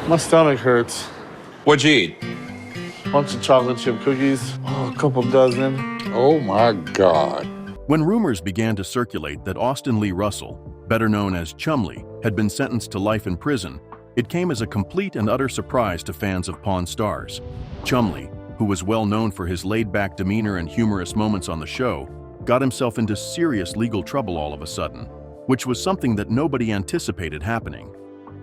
My stomach hurts. What'd you eat? Bunch of chocolate chip cookies, a couple dozen. Oh my God. When rumors began to circulate that Austin Lee Russell, better known as Chumlee, had been sentenced to life in prison, it came as a complete and utter surprise to fans of Pawn Stars. Chumlee, who was well known for his laid-back demeanor and humorous moments on the show, got himself into serious legal trouble all of a sudden, which was something that nobody anticipated happening.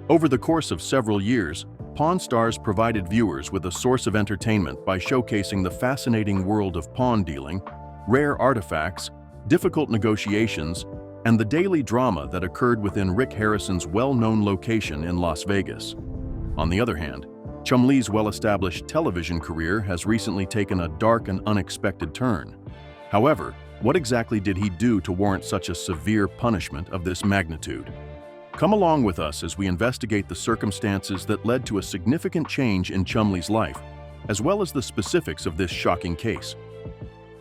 Over the course of several years, Pawn Stars provided viewers with a source of entertainment by showcasing the fascinating world of pawn dealing, rare artifacts, difficult negotiations, and the daily drama that occurred within Rick Harrison's well-known location in Las Vegas. On the other hand, Chumlee's well-established television career has recently taken a dark and unexpected turn. However, what exactly did he do to warrant such a severe punishment of this magnitude? Come along with us as we investigate the circumstances that led to a significant change in Chumlee's life, as well as the specifics of this shocking case.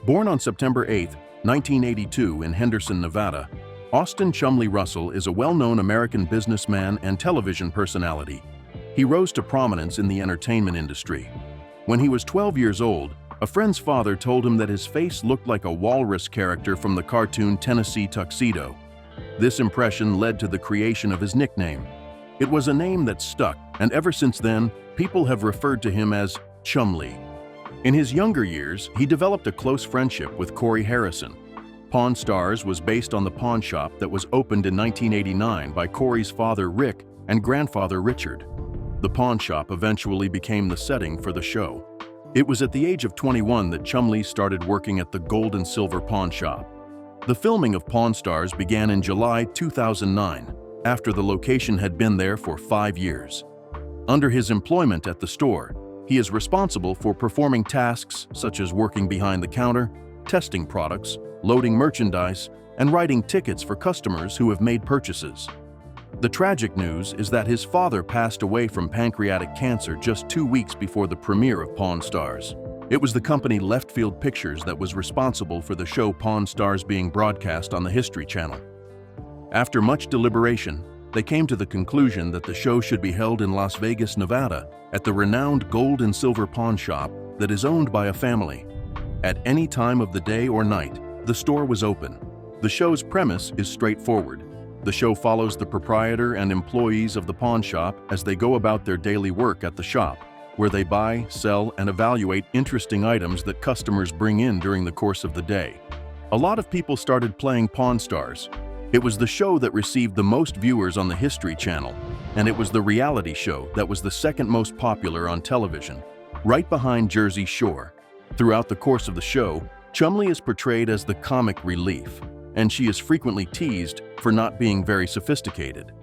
Born on September 8, 1982 in Henderson, Nevada, Austin Chumlee Russell is a well-known American businessman and television personality. He rose to prominence in the entertainment industry. When he was 12 years old, a friend's father told him that his face looked like a walrus character from the cartoon Tennessee Tuxedo. This impression led to the creation of his nickname. It was a name that stuck, and ever since then, people have referred to him as Chumlee. In his younger years, he developed a close friendship with Corey Harrison. Pawn Stars was based on the pawn shop that was opened in 1989 by Corey's father Rick and grandfather Richard. The pawn shop eventually became the setting for the show. It was at the age of 21 that Chumlee started working at the Gold and Silver Pawn Shop. The filming of Pawn Stars began in July 2009, after the location had been there for 5 years. Under his employment at the store, he is responsible for performing tasks such as working behind the counter, testing products, loading merchandise, and writing tickets for customers who have made purchases. The tragic news is that his father passed away from pancreatic cancer just 2 weeks before the premiere of Pawn Stars. It was the company Left Field Pictures that was responsible for the show Pawn Stars being broadcast on the History Channel. After much deliberation, they came to the conclusion that the show should be held in Las Vegas, Nevada, at the renowned Gold and Silver Pawn Shop that is owned by a family. At any time of the day or night, the store was open. The show's premise is straightforward. The show follows the proprietor and employees of the pawn shop as they go about their daily work at the shop, where they buy, sell, and evaluate interesting items that customers bring in during the course of the day. A lot of people started playing Pawn Stars. It was the show that received the most viewers on the History Channel, and it was the reality show that was the second most popular on television, right behind Jersey Shore. Throughout the course of the show, Chumlee is portrayed as the comic relief, and she is frequently teased for not being very sophisticated.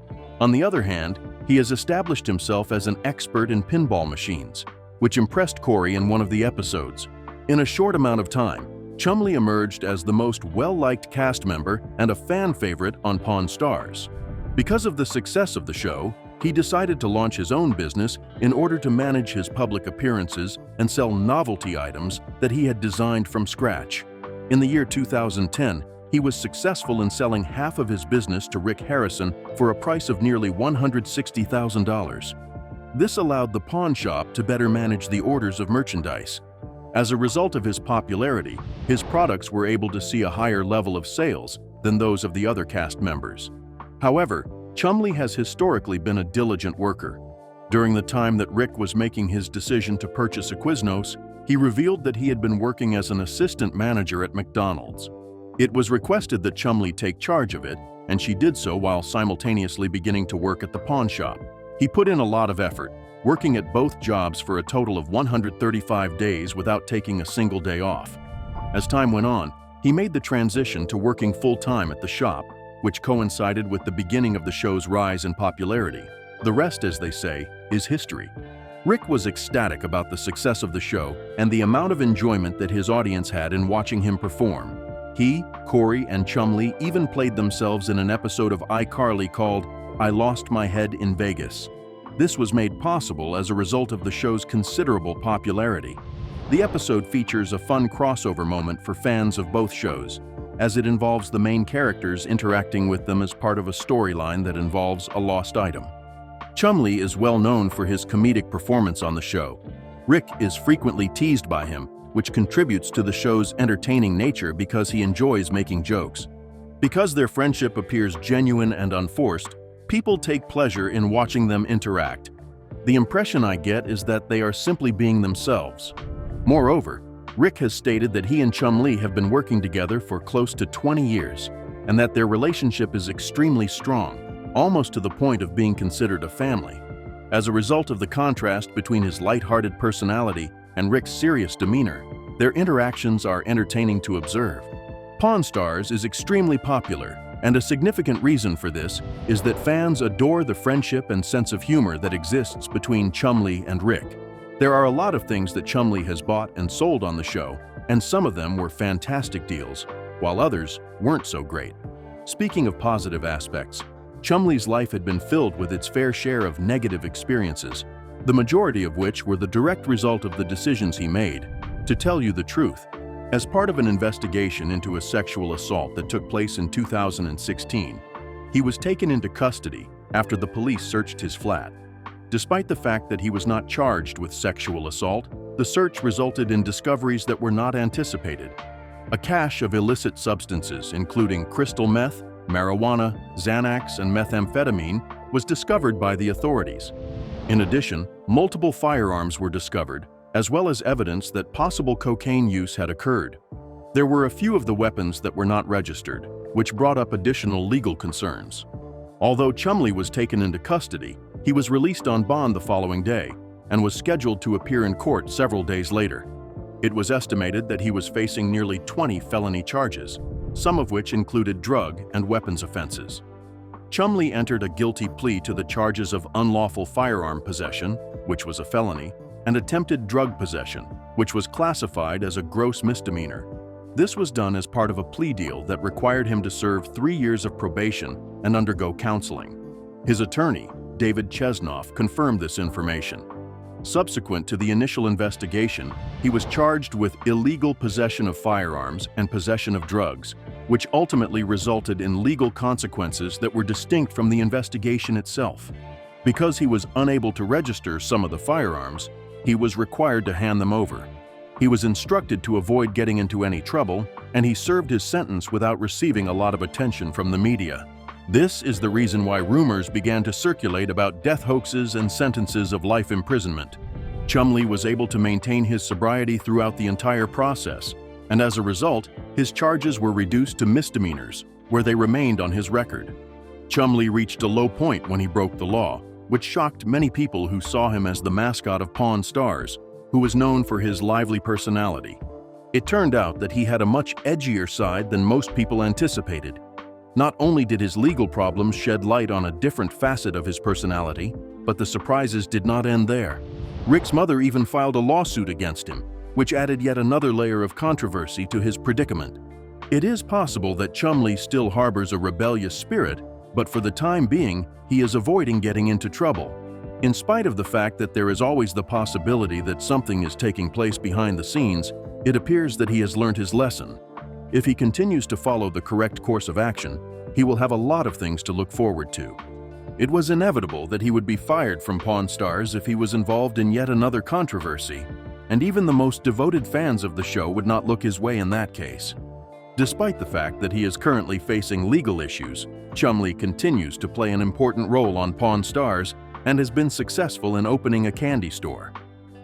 On the other hand, he has established himself as an expert in pinball machines, which impressed Corey in one of the episodes. In a short amount of time, Chumlee emerged as the most well-liked cast member and a fan favorite on Pawn Stars. Because of the success of the show, he decided to launch his own business in order to manage his public appearances and sell novelty items that he had designed from scratch. In the year 2010, he was successful in selling half of his business to Rick Harrison for a price of nearly $160,000. This allowed the pawn shop to better manage the orders of merchandise. As a result of his popularity, his products were able to see a higher level of sales than those of the other cast members. However, Chumlee has historically been a diligent worker. During the time that Rick was making his decision to purchase a Quiznos, he revealed that he had been working as an assistant manager at McDonald's. It was requested that Chumlee take charge of it, and she did so while simultaneously beginning to work at the pawn shop. He put in a lot of effort, working at both jobs for a total of 135 days without taking a single day off. As time went on, he made the transition to working full-time at the shop, which coincided with the beginning of the show's rise in popularity. The rest, as they say, is history. Rick was ecstatic about the success of the show and the amount of enjoyment that his audience had in watching him perform. He, Corey, and Chumlee even played themselves in an episode of iCarly called I Lost My Head in Vegas. This was made possible as a result of the show's considerable popularity. The episode features a fun crossover moment for fans of both shows, as it involves the main characters interacting with them as part of a storyline that involves a lost item. Chumlee is well known for his comedic performance on the show. Rick is frequently teased by him, which contributes to the show's entertaining nature because he enjoys making jokes. Because their friendship appears genuine and unforced, people take pleasure in watching them interact. The impression I get is that they are simply being themselves. Moreover, Rick has stated that he and Chumlee have been working together for close to 20 years, and that their relationship is extremely strong, almost to the point of being considered a family. As a result of the contrast between his lighthearted personality and Rick's serious demeanor, their interactions are entertaining to observe. Pawn Stars is extremely popular, and a significant reason for this is that fans adore the friendship and sense of humor that exists between Chumlee and Rick. There are a lot of things that Chumlee has bought and sold on the show, and some of them were fantastic deals, while others weren't so great. Speaking of positive aspects, Chumlee's life had been filled with its fair share of negative experiences, the majority of which were the direct result of the decisions he made. To tell you the truth, as part of an investigation into a sexual assault that took place in 2016, he was taken into custody after the police searched his flat. Despite the fact that he was not charged with sexual assault, the search resulted in discoveries that were not anticipated. A cache of illicit substances, including crystal meth, marijuana, Xanax, and methamphetamine, was discovered by the authorities. In addition, multiple firearms were discovered, as well as evidence that possible cocaine use had occurred. There were a few of the weapons that were not registered, which brought up additional legal concerns. Although Chumlee was taken into custody, he was released on bond the following day and was scheduled to appear in court several days later. It was estimated that he was facing nearly 20 felony charges, some of which included drug and weapons offenses. Chumlee entered a guilty plea to the charges of unlawful firearm possession, which was a felony, and attempted drug possession, which was classified as a gross misdemeanor. This was done as part of a plea deal that required him to serve 3 years of probation and undergo counseling. His attorney, David Chesnoff, confirmed this information. Subsequent to the initial investigation, he was charged with illegal possession of firearms and possession of drugs, which ultimately resulted in legal consequences that were distinct from the investigation itself. Because he was unable to register some of the firearms, he was required to hand them over. He was instructed to avoid getting into any trouble, and he served his sentence without receiving a lot of attention from the media. This is the reason why rumors began to circulate about death hoaxes and sentences of life imprisonment. Chumlee was able to maintain his sobriety throughout the entire process, and as a result, his charges were reduced to misdemeanors, where they remained on his record. Chumlee reached a low point when he broke the law, which shocked many people who saw him as the mascot of Pawn Stars, who was known for his lively personality. It turned out that he had a much edgier side than most people anticipated. Not only did his legal problems shed light on a different facet of his personality, but the surprises did not end there. Rick's mother even filed a lawsuit against him, which added yet another layer of controversy to his predicament. It is possible that Chumlee still harbors a rebellious spirit, but for the time being, he is avoiding getting into trouble. In spite of the fact that there is always the possibility that something is taking place behind the scenes, it appears that he has learned his lesson. If he continues to follow the correct course of action, he will have a lot of things to look forward to. It was inevitable that he would be fired from Pawn Stars if he was involved in yet another controversy, and even the most devoted fans of the show would not look his way in that case. Despite the fact that he is currently facing legal issues, Chumlee continues to play an important role on Pawn Stars and has been successful in opening a candy store.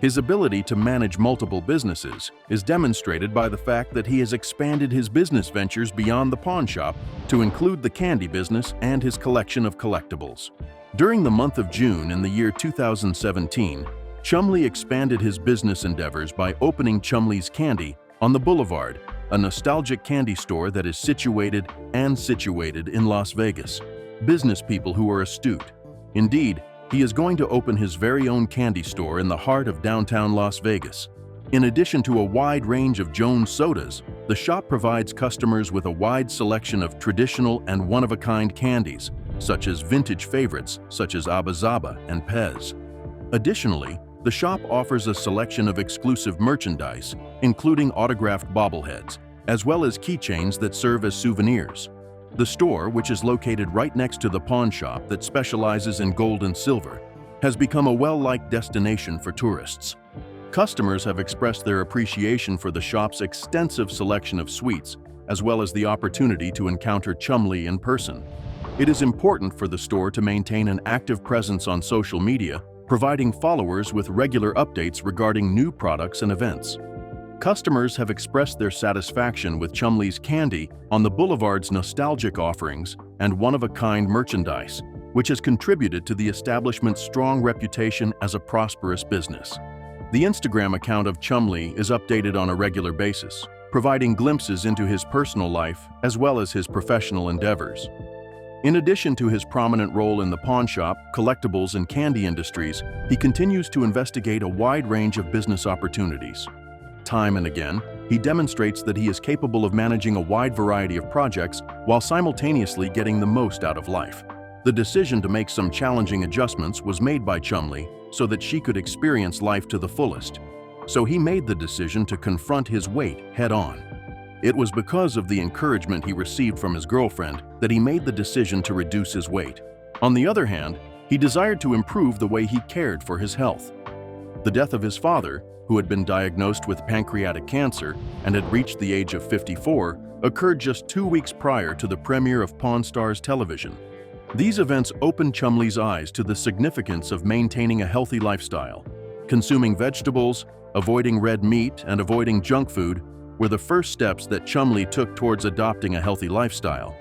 His ability to manage multiple businesses is demonstrated by the fact that he has expanded his business ventures beyond the pawn shop to include the candy business and his collection of collectibles. During the month of June in the year 2017, Chumlee expanded his business endeavors by opening Chumlee's Candy on the Boulevard, a nostalgic candy store that is situated in Las Vegas. Business people who are astute. Indeed, he is going to open his very own candy store in the heart of downtown Las Vegas. In addition to a wide range of Jones sodas, the shop provides customers with a wide selection of traditional and one-of-a-kind candies, such as vintage favorites such as Abba Zaba and Pez. Additionally, the shop offers a selection of exclusive merchandise, including autographed bobbleheads, as well as keychains that serve as souvenirs. The store, which is located right next to the pawn shop that specializes in gold and silver, has become a well-liked destination for tourists. Customers have expressed their appreciation for the shop's extensive selection of sweets, as well as the opportunity to encounter Chumlee in person. It is important for the store to maintain an active presence on social media, providing followers with regular updates regarding new products and events. Customers have expressed their satisfaction with Chumlee's candy on the boulevard's nostalgic offerings and one-of-a-kind merchandise, which has contributed to the establishment's strong reputation as a prosperous business. The Instagram account of Chumlee is updated on a regular basis, providing glimpses into his personal life as well as his professional endeavors. In addition to his prominent role in the pawn shop, collectibles, and candy industries, he continues to investigate a wide range of business opportunities. Time and again, he demonstrates that he is capable of managing a wide variety of projects while simultaneously getting the most out of life. The decision to make some challenging adjustments was made by Chumlee so that she could experience life to the fullest. So he made the decision to confront his weight head-on. It was because of the encouragement he received from his girlfriend that he made the decision to reduce his weight. On the other hand, he desired to improve the way he cared for his health. The death of his father, who had been diagnosed with pancreatic cancer and had reached the age of 54, occurred just 2 weeks prior to the premiere of Pawn Stars television. These events opened Chumlee's eyes to the significance of maintaining a healthy lifestyle. Consuming vegetables, avoiding red meat, and avoiding junk food were the first steps that Chumlee took towards adopting a healthy lifestyle.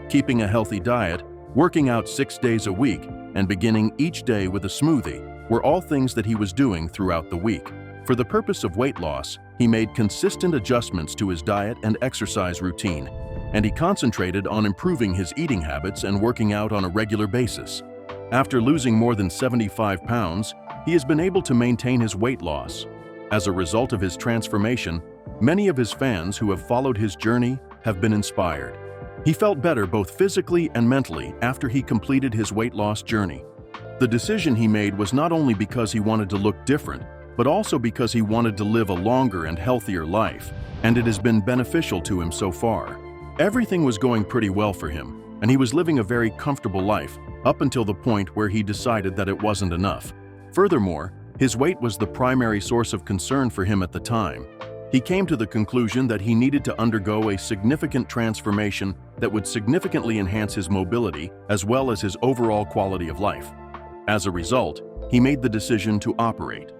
Keeping a healthy diet, working out 6 days a week, and beginning each day with a smoothie were all things that he was doing throughout the week. For the purpose of weight loss, he made consistent adjustments to his diet and exercise routine, and he concentrated on improving his eating habits and working out on a regular basis. After losing more than 75 pounds, he has been able to maintain his weight loss. As a result of his transformation, many of his fans who have followed his journey have been inspired. He felt better both physically and mentally after he completed his weight loss journey. The decision he made was not only because he wanted to look different, but also because he wanted to live a longer and healthier life, and it has been beneficial to him so far. Everything was going pretty well for him, and he was living a very comfortable life up until the point where he decided that it wasn't enough. Furthermore, his weight was the primary source of concern for him at the time. He came to the conclusion that he needed to undergo a significant transformation that would significantly enhance his mobility as well as his overall quality of life. As a result, he made the decision to operate.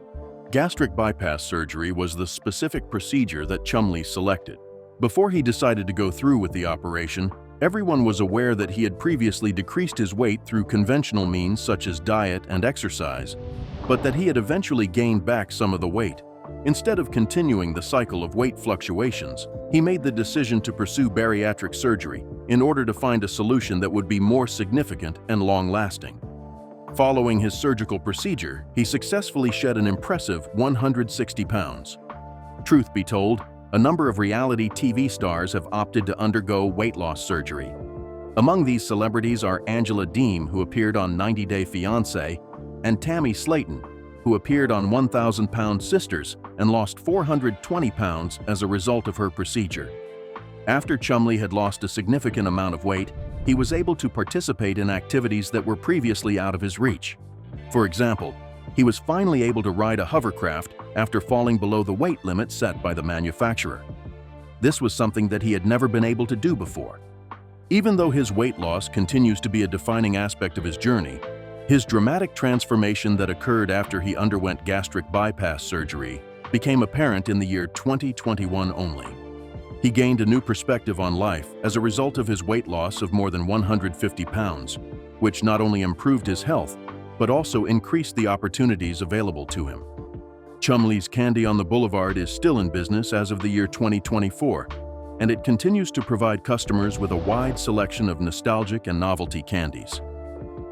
Gastric bypass surgery was the specific procedure that Chumlee selected. Before he decided to go through with the operation, everyone was aware that he had previously decreased his weight through conventional means such as diet and exercise, but that he had eventually gained back some of the weight. Instead of continuing the cycle of weight fluctuations, he made the decision to pursue bariatric surgery in order to find a solution that would be more significant and long-lasting. Following his surgical procedure, he successfully shed an impressive 160 pounds. Truth be told, a number of reality TV stars have opted to undergo weight loss surgery. Among these celebrities are Angela Deem, who appeared on 90 Day Fiancé, and Tammy Slayton, who appeared on 1,000 Pound Sisters and lost 420 pounds as a result of her procedure. After Chumlee had lost a significant amount of weight, he was able to participate in activities that were previously out of his reach. For example, he was finally able to ride a hovercraft after falling below the weight limit set by the manufacturer. This was something that he had never been able to do before. Even though his weight loss continues to be a defining aspect of his journey, his dramatic transformation that occurred after he underwent gastric bypass surgery became apparent in the year 2021 only. He gained a new perspective on life as a result of his weight loss of more than 150 pounds, which not only improved his health, but also increased the opportunities available to him. Chumlee's Candy on the Boulevard is still in business as of the year 2024, and it continues to provide customers with a wide selection of nostalgic and novelty candies.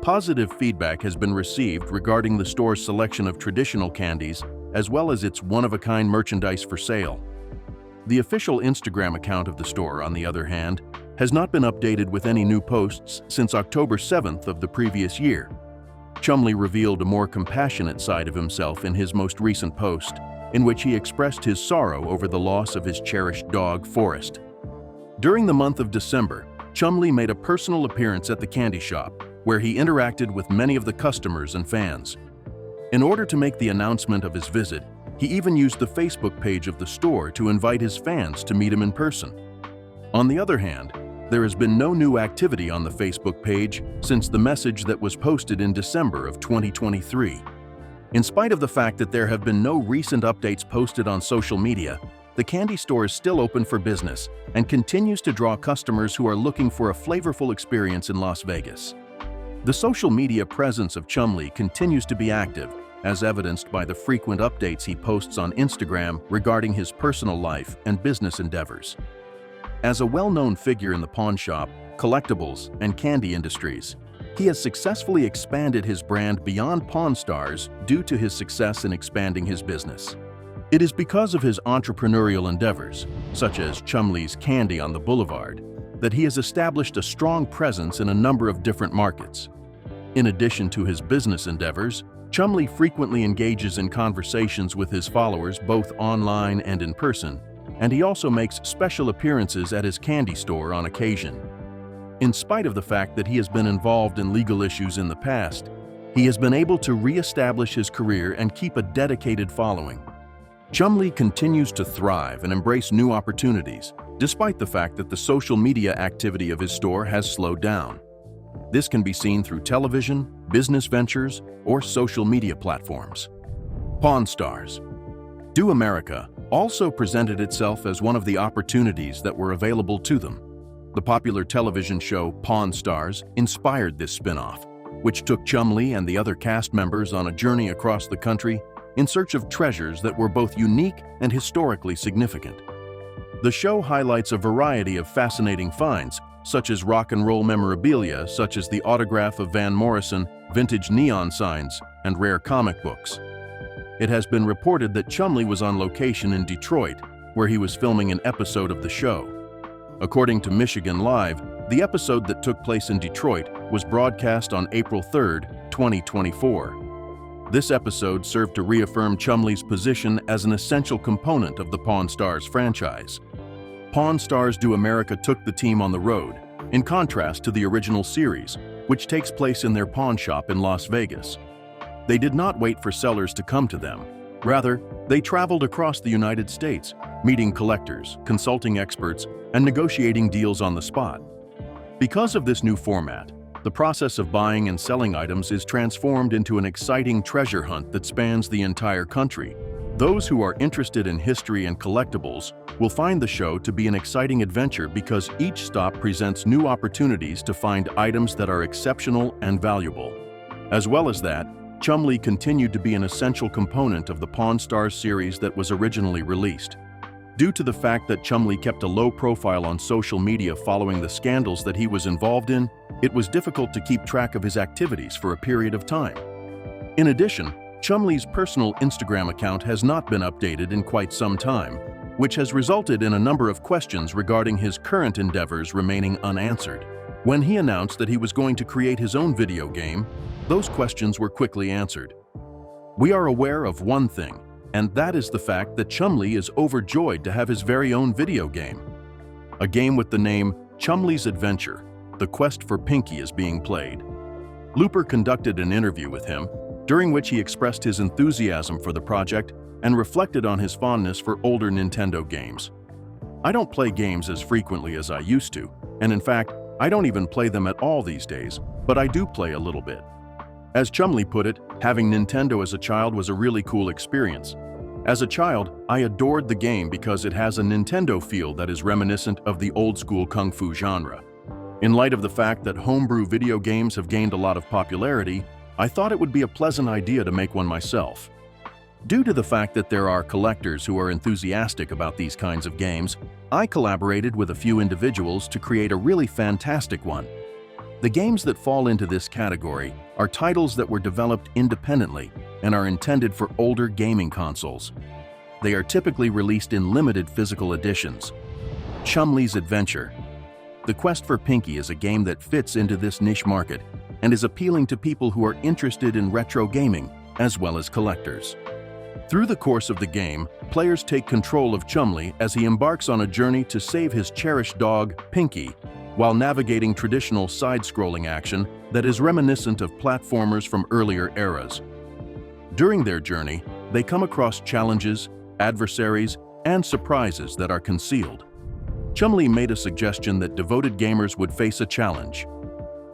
Positive feedback has been received regarding the store's selection of traditional candies as well as its one-of-a-kind merchandise for sale. The official Instagram account of the store, on the other hand, has not been updated with any new posts since October 7th of the previous year. Chumlee revealed a more compassionate side of himself in his most recent post, in which he expressed his sorrow over the loss of his cherished dog, Forrest. During the month of December, Chumlee made a personal appearance at the candy shop, where he interacted with many of the customers and fans. In order to make the announcement of his visit, he even used the Facebook page of the store to invite his fans to meet him in person. On the other hand, there has been no new activity on the Facebook page since the message that was posted in December of 2023. In spite of the fact that there have been no recent updates posted on social media, the candy store is still open for business and continues to draw customers who are looking for a flavorful experience in Las Vegas. The social media presence of Chumlee continues to be active, as evidenced by the frequent updates he posts on Instagram regarding his personal life and business endeavors. As a well-known figure in the pawn shop, collectibles, and candy industries, he has successfully expanded his brand beyond Pawn Stars due to his success in expanding his business. It is because of his entrepreneurial endeavors, such as Chumlee's Candy on the Boulevard, that he has established a strong presence in a number of different markets. In addition to his business endeavors, Chumlee frequently engages in conversations with his followers both online and in person, and he also makes special appearances at his candy store on occasion. In spite of the fact that he has been involved in legal issues in the past, he has been able to re-establish his career and keep a dedicated following. Chumlee continues to thrive and embrace new opportunities, despite the fact that the social media activity of his store has slowed down. This can be seen through television, business ventures, or social media platforms. Pawn Stars. Do America also presented itself as one of the opportunities that were available to them. The popular television show Pawn Stars inspired this spin-off, which took Chumlee and the other cast members on a journey across the country in search of treasures that were both unique and historically significant. The show highlights a variety of fascinating finds, such as rock and roll memorabilia such as the autograph of Van Morrison, vintage neon signs, and rare comic books. It has been reported that Chumlee was on location in Detroit, where he was filming an episode of the show. According to Michigan Live, the episode that took place in Detroit was broadcast on April 3, 2024. This episode served to reaffirm Chumlee's position as an essential component of the Pawn Stars franchise. Pawn Stars Do America took the team on the road, in contrast to the original series, which takes place in their pawn shop in Las Vegas. They did not wait for sellers to come to them. Rather, they traveled across the United States, meeting collectors, consulting experts, and negotiating deals on the spot. Because of this new format, the process of buying and selling items is transformed into an exciting treasure hunt that spans the entire country. Those who are interested in history and collectibles will find the show to be an exciting adventure because each stop presents new opportunities to find items that are exceptional and valuable. As well as that, Chumlee continued to be an essential component of the Pawn Stars series that was originally released. Due to the fact that Chumlee kept a low profile on social media following the scandals that he was involved in, it was difficult to keep track of his activities for a period of time. In addition, Chumlee's personal Instagram account has not been updated in quite some time, which has resulted in a number of questions regarding his current endeavors remaining unanswered. When he announced that he was going to create his own video game, those questions were quickly answered. We are aware of one thing, and that is the fact that Chumlee is overjoyed to have his very own video game. A game with the name Chumlee's Adventure, The Quest for Pinky is being played. Looper conducted an interview with him, during which he expressed his enthusiasm for the project and reflected on his fondness for older Nintendo games. I don't play games as frequently as I used to, and in fact, I don't even play them at all these days, but I do play a little bit. As Chumlee put it, having Nintendo as a child was a really cool experience. As a child, I adored the game because it has a Nintendo feel that is reminiscent of the old-school kung fu genre. In light of the fact that homebrew video games have gained a lot of popularity, I thought it would be a pleasant idea to make one myself. Due to the fact that there are collectors who are enthusiastic about these kinds of games, I collaborated with a few individuals to create a really fantastic one. The games that fall into this category are titles that were developed independently and are intended for older gaming consoles. They are typically released in limited physical editions. Chumlee's Adventure. The Quest for Pinky is a game that fits into this niche market and is appealing to people who are interested in retro gaming as well as collectors. Through the course of the game, players take control of Chumlee as he embarks on a journey to save his cherished dog, Pinky, while navigating traditional side-scrolling action that is reminiscent of platformers from earlier eras. During their journey, they come across challenges, adversaries, and surprises that are concealed. Chumlee made a suggestion that devoted gamers would face a challenge.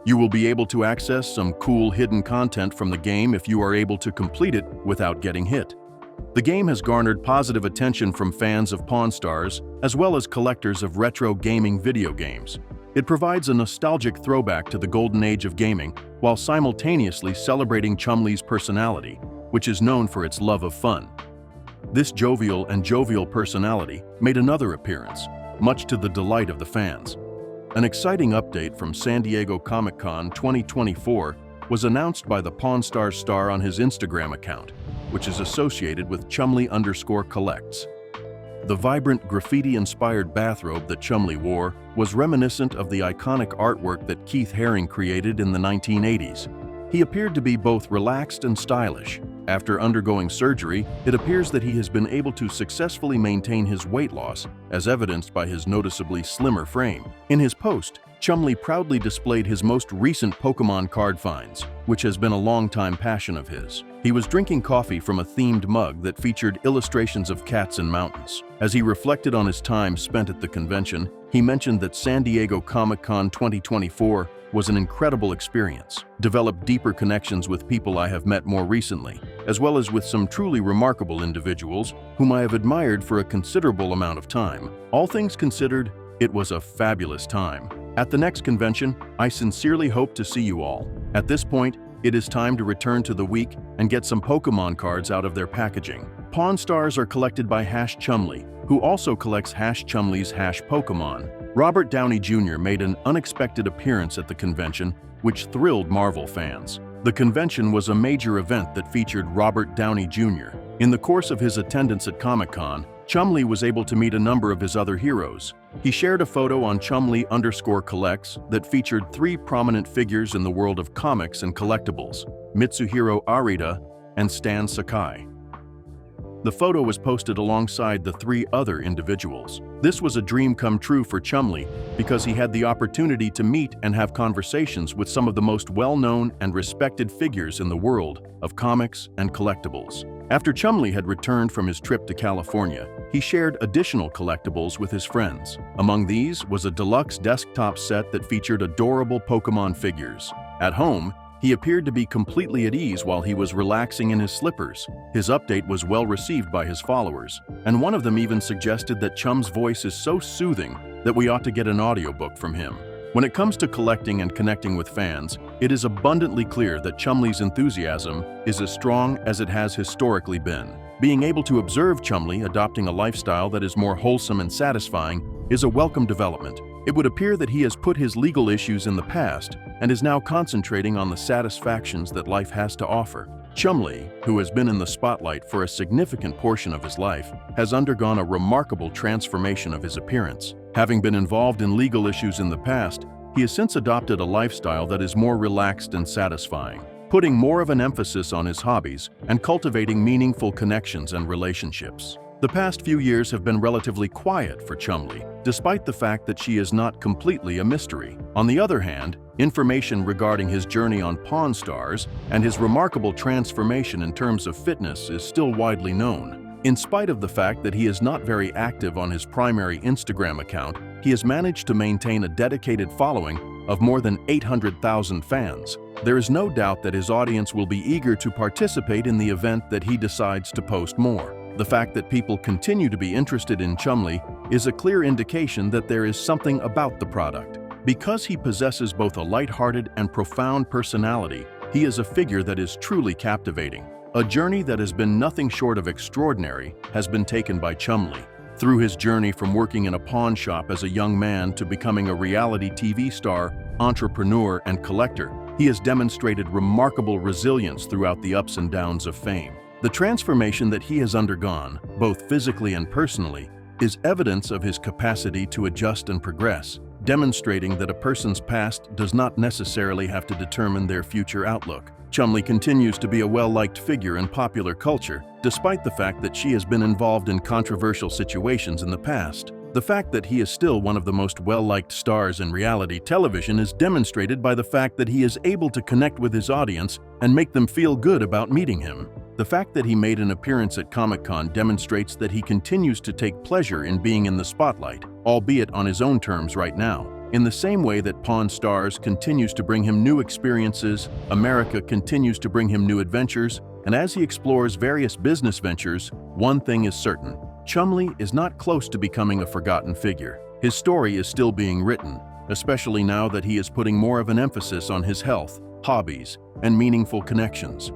You will be able to access some cool hidden content from the game if you are able to complete it without getting hit. The game has garnered positive attention from fans of Pawn Stars as well as collectors of retro gaming video games. It provides a nostalgic throwback to the golden age of gaming while simultaneously celebrating Chumlee's personality, which is known for its love of fun. This jovial personality made another appearance, much to the delight of the fans. An exciting update from San Diego ComicCon 2024 was announced by the Pawn Stars star on his Instagram account, which is associated with Chumlee_collects. The vibrant graffiti-inspired bathrobe that Chumlee wore was reminiscent of the iconic artwork that Keith Haring created in the 1980s. He appeared to be both relaxed and stylish. After undergoing surgery, it appears that he has been able to successfully maintain his weight loss, as evidenced by his noticeably slimmer frame. In his post, Chumlee proudly displayed his most recent Pokémon card finds, which has been a long-time passion of his. He was drinking coffee from a themed mug that featured illustrations of cats and mountains. As he reflected on his time spent at the convention, he mentioned that San Diego Comic-Con 2024 was an incredible experience, developed deeper connections with people I have met more recently, as well as with some truly remarkable individuals whom I have admired for a considerable amount of time. All things considered, it was a fabulous time. At the next convention, I sincerely hope to see you all. At this point, it is time to return to the week and get some Pokémon cards out of their packaging. Pawn Stars are collected by #Chumlee, who also collects #Chumlee's #Pokémon. Robert Downey Jr. made an unexpected appearance at the convention, which thrilled Marvel fans. The convention was a major event that featured Robert Downey Jr. In the course of his attendance at Comic-Con, Chumlee was able to meet a number of his other heroes. He shared a photo on Chumlee_collects that featured 3 prominent figures in the world of comics and collectibles: Mitsuhiro Arita and Stan Sakai. The photo was posted alongside the 3 other individuals. This was a dream come true for Chumlee because he had the opportunity to meet and have conversations with some of the most well-known and respected figures in the world of comics and collectibles. After Chumlee had returned from his trip to California, he shared additional collectibles with his friends. Among these was a deluxe desktop set that featured adorable Pokémon figures. At home, he appeared to be completely at ease while he was relaxing in his slippers. His update was well received by his followers, and one of them even suggested that Chum's voice is so soothing that we ought to get an audiobook from him. When it comes to collecting and connecting with fans, it is abundantly clear that Chumlee's enthusiasm is as strong as it has historically been. Being able to observe Chumlee adopting a lifestyle that is more wholesome and satisfying is a welcome development. It would appear that he has put his legal issues in the past and is now concentrating on the satisfactions that life has to offer. Chumlee, who has been in the spotlight for a significant portion of his life, has undergone a remarkable transformation of his appearance. Having been involved in legal issues in the past, he has since adopted a lifestyle that is more relaxed and satisfying, putting more of an emphasis on his hobbies and cultivating meaningful connections and relationships. The past few years have been relatively quiet for Chumlee, despite the fact that she is not completely a mystery. On the other hand, information regarding his journey on Pawn Stars and his remarkable transformation in terms of fitness is still widely known. In spite of the fact that he is not very active on his primary Instagram account, he has managed to maintain a dedicated following of more than 800,000 fans. There is no doubt that his audience will be eager to participate in the event that he decides to post more. The fact that people continue to be interested in Chumlee is a clear indication that there is something about the product. Because he possesses both a lighthearted and profound personality, he is a figure that is truly captivating. A journey that has been nothing short of extraordinary has been taken by Chumlee. Through his journey from working in a pawn shop as a young man to becoming a reality TV star, entrepreneur, and collector, he has demonstrated remarkable resilience throughout the ups and downs of fame. The transformation that he has undergone, both physically and personally, is evidence of his capacity to adjust and progress, demonstrating that a person's past does not necessarily have to determine their future outlook. Chumlee continues to be a well-liked figure in popular culture, despite the fact that she has been involved in controversial situations in the past. The fact that he is still one of the most well-liked stars in reality television is demonstrated by the fact that he is able to connect with his audience and make them feel good about meeting him. The fact that he made an appearance at ComicCon demonstrates that he continues to take pleasure in being in the spotlight, albeit on his own terms right now. In the same way that Pawn Stars continues to bring him new experiences, America continues to bring him new adventures, and as he explores various business ventures, one thing is certain: Chumlee is not close to becoming a forgotten figure. His story is still being written, especially now that he is putting more of an emphasis on his health, hobbies, and meaningful connections.